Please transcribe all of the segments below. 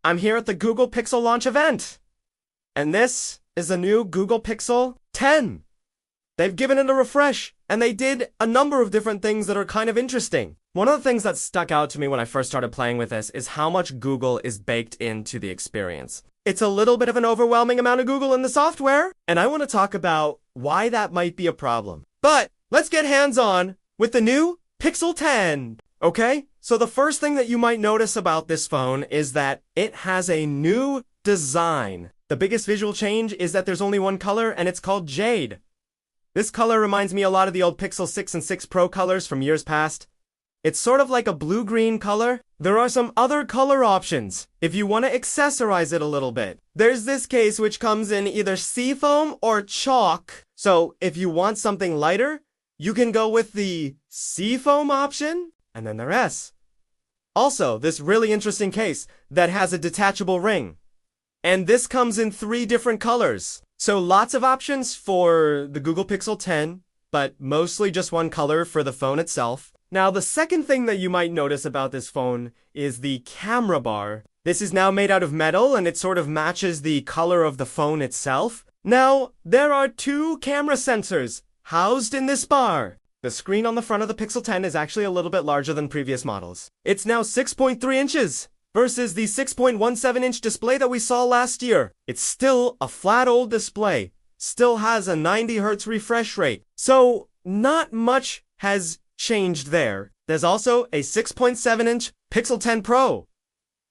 I'm here at the Google Pixel launch event. And this is the new Google Pixel 10. They've given it a refresh, and they did a number of different things that are kind of interesting. One of the things that stuck out to me when I first started playing with this is how much Google is baked into the experience. It's a little bit of an overwhelming amount of Google in the software, and I want to talk about why that might be a problem. But let's get hands-on with the new Pixel 10, okay? So the first thing that you might notice about this phone is that it has a new design. The biggest visual change is that there's only one color, and it's called Jade. This color reminds me a lot of the old Pixel 6 and 6 Pro colors from years past. It's sort of like a blue-green color. There are some other color options if you want to accessorize it a little bit. There's this case which comes in either seafoam or chalk. So if you want something lighter, you can go with the seafoam option, and then the rest. Also, this really interesting case that has a detachable ring. And this comes in 3 different colors. So lots of options for the Google Pixel 10, but mostly just one color for the phone itself. Now, the second thing that you might notice about this phone is the camera bar. This is now made out of metal, and it sort of matches the color of the phone itself. Now, there are 2 camera sensors housed in this bar. The screen on the front of the Pixel 10 is actually a little bit larger than previous models. It's now 6.3 inches versus the 6.17-inch display that we saw last year. It's still a flat old display, still has a 90 Hz refresh rate. So, not much has changed there. There's also a 6.7-inch Pixel 10 Pro.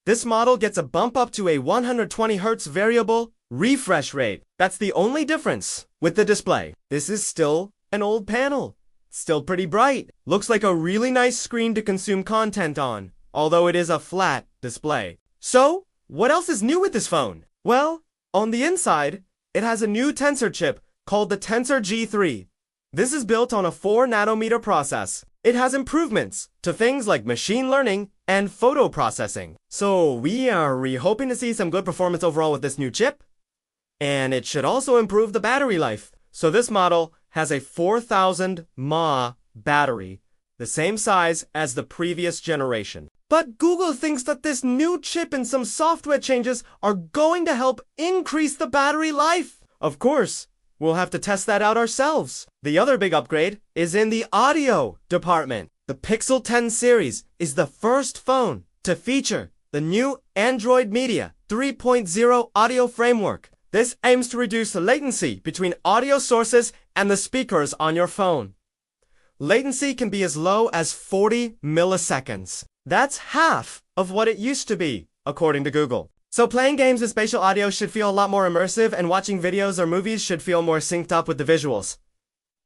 This model gets a bump up to a 120 Hz variable refresh rate. That's the only difference with the display. This is still an old panel. Still pretty bright. Looks like a really nice screen to consume content on, although it is a flat display. So, what else is new with this phone? Well, on the inside, it has a new Tensor chip called the Tensor G5. This is built on a 4-nanometer process. It has improvements to things like machine learning and photo processing. So we are hoping to see some good performance overall with this new chip. And it should also improve the battery life. So this model has a 4000 mAh battery, the same size as the previous generation. But Google thinks that this new chip and some software changes are going to help increase the battery life. Of course, we'll have to test that out ourselves. The other big upgrade is in the audio department. The Pixel 10 series is the first phone to feature the new Android Media 3.0 audio framework. This aims to reduce the latency between audio sources and the speakers on your phone. Latency can be as low as 40 milliseconds. That's half of what it used to be, according to Google. So playing games with spatial audio should feel a lot more immersive, and watching videos or movies should feel more synced up with the visuals.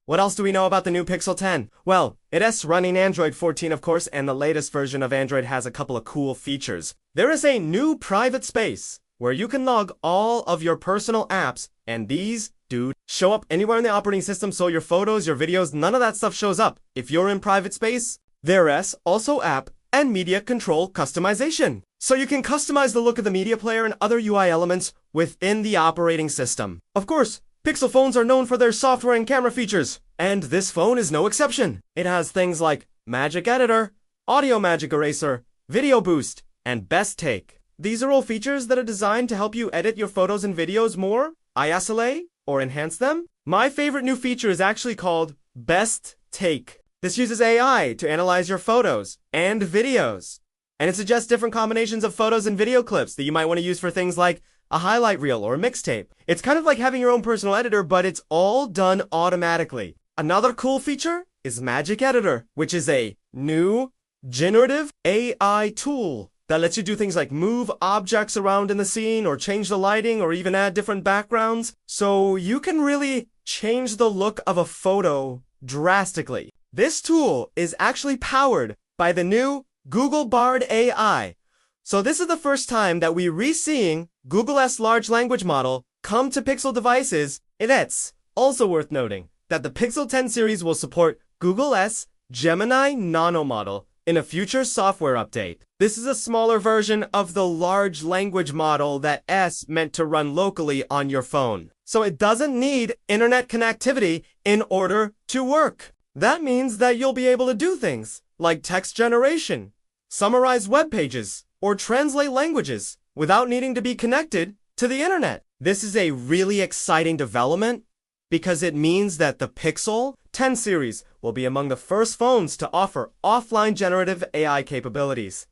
What else do we know about the new Pixel 10? Well, it is running Android 14, of course, and the latest version of Android has a couple of cool features. There is a new private space where you can log all of your personal apps, and these do show up anywhere in the operating system, so your photos, your videos, none of that stuff shows up if you're in private space. There is also app and media control customization. So you can customize the look of the media player and other UI elements within the operating system. Of course, Pixel phones are known for their software and camera features, and this phone is no exception. It has things like Magic Editor, Audio Magic Eraser, Video Boost, and Best Take. These are all features that are designed to help you edit your photos and videos more, isolate, or enhance them. My favorite new feature is actually called Best Take. This uses AI to analyze your photos and videos, and it suggests different combinations of photos and video clips that you might want to use for things like a highlight reel or a mixtape. It's kind of like having your own personal editor, but it's all done automatically. Another cool feature is Magic Editor, which is a new generative AI tool that lets you do things like move objects around in the scene or change the lighting or even add different backgrounds. So you can really change the look of a photo drastically. This tool is actually powered by the new Google Bard AI. So this is the first time that we're re-seeing Google's large language model come to Pixel devices. It's also worth noting that the Pixel 10 series will support Google's Gemini Nano model in a future software update. This is a smaller version of the large language model that S meant to run locally on your phone. So it doesn't need internet connectivity in order to work. That means that you'll be able to do things like text generation, summarize web pages, or translate languages without needing to be connected to the internet. This is a really exciting development because it means that the Pixel 10 series will be among the first phones to offer offline generative AI capabilities.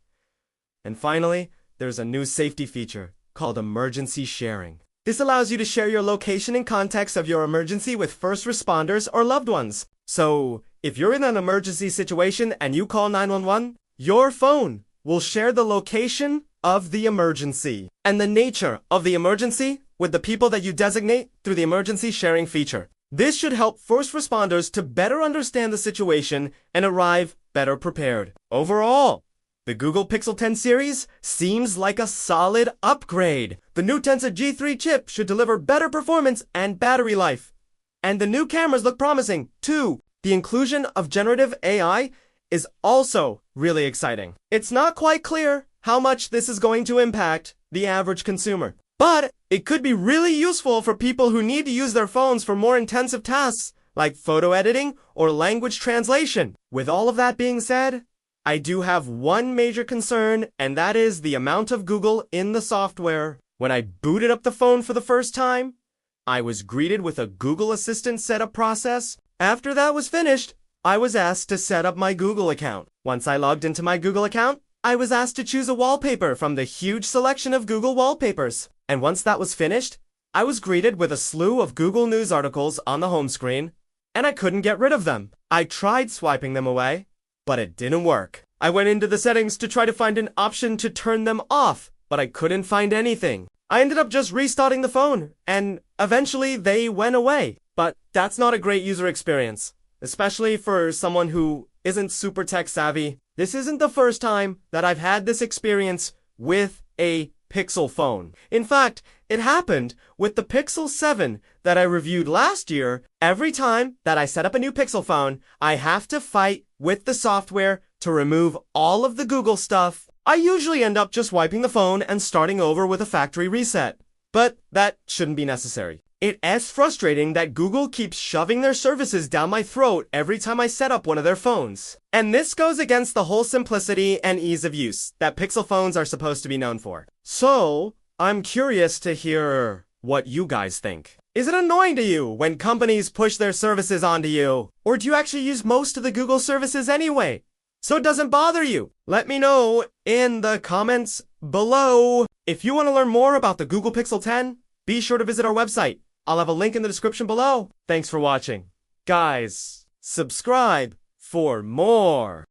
And finally, there's a new safety feature called emergency sharing. This allows you to share your location and context of your emergency with first responders or loved ones. So, if you're in an emergency situation and you call 911, your phone will share the location of the emergency and the nature of the emergency with the people that you designate through the emergency sharing feature. This should help first responders to better understand the situation and arrive better prepared. Overall, the Google Pixel 10 series seems like a solid upgrade. The new Tensor G5 chip should deliver better performance and battery life. And the new cameras look promising, too. The inclusion of generative AI is also really exciting. It's not quite clear how much this is going to impact the average consumer, but it could be really useful for people who need to use their phones for more intensive tasks like photo editing or language translation. With all of that being said, I do have one major concern, and that is the amount of Google in the software. When I booted up the phone for the first time, I was greeted with a Google Assistant setup process. After that was finished, I was asked to set up my Google account. Once I logged into my Google account, I was asked to choose a wallpaper from the huge selection of Google wallpapers. And once that was finished, I was greeted with a slew of Google News articles on the home screen, and I couldn't get rid of them. I tried swiping them away, but it didn't work. I went into the settings to try to find an option to turn them off, but I couldn't find anything. I ended up just restarting the phone, and eventually they went away. But that's not a great user experience, especially for someone who isn't super tech savvy. This isn't the first time that I've had this experience with a Pixel phone. In fact, it happened with the Pixel 7 that I reviewed last year. Every time that I set up a new Pixel phone, I have to fight with the software to remove all of the Google stuff. I usually end up just wiping the phone and starting over with a factory reset. But that shouldn't be necessary. It is frustrating that Google keeps shoving their services down my throat every time I set up one of their phones. And this goes against the whole simplicity and ease of use that Pixel phones are supposed to be known for. So, I'm curious to hear what you guys think. Is it annoying to you when companies push their services onto you? Or do you actually use most of the Google services anyway, so it doesn't bother you? Let me know in the comments below. If you want to learn more about the Google Pixel 10, be sure to visit our website. I'll have a link in the description below. Thanks for watching. Guys, subscribe for more.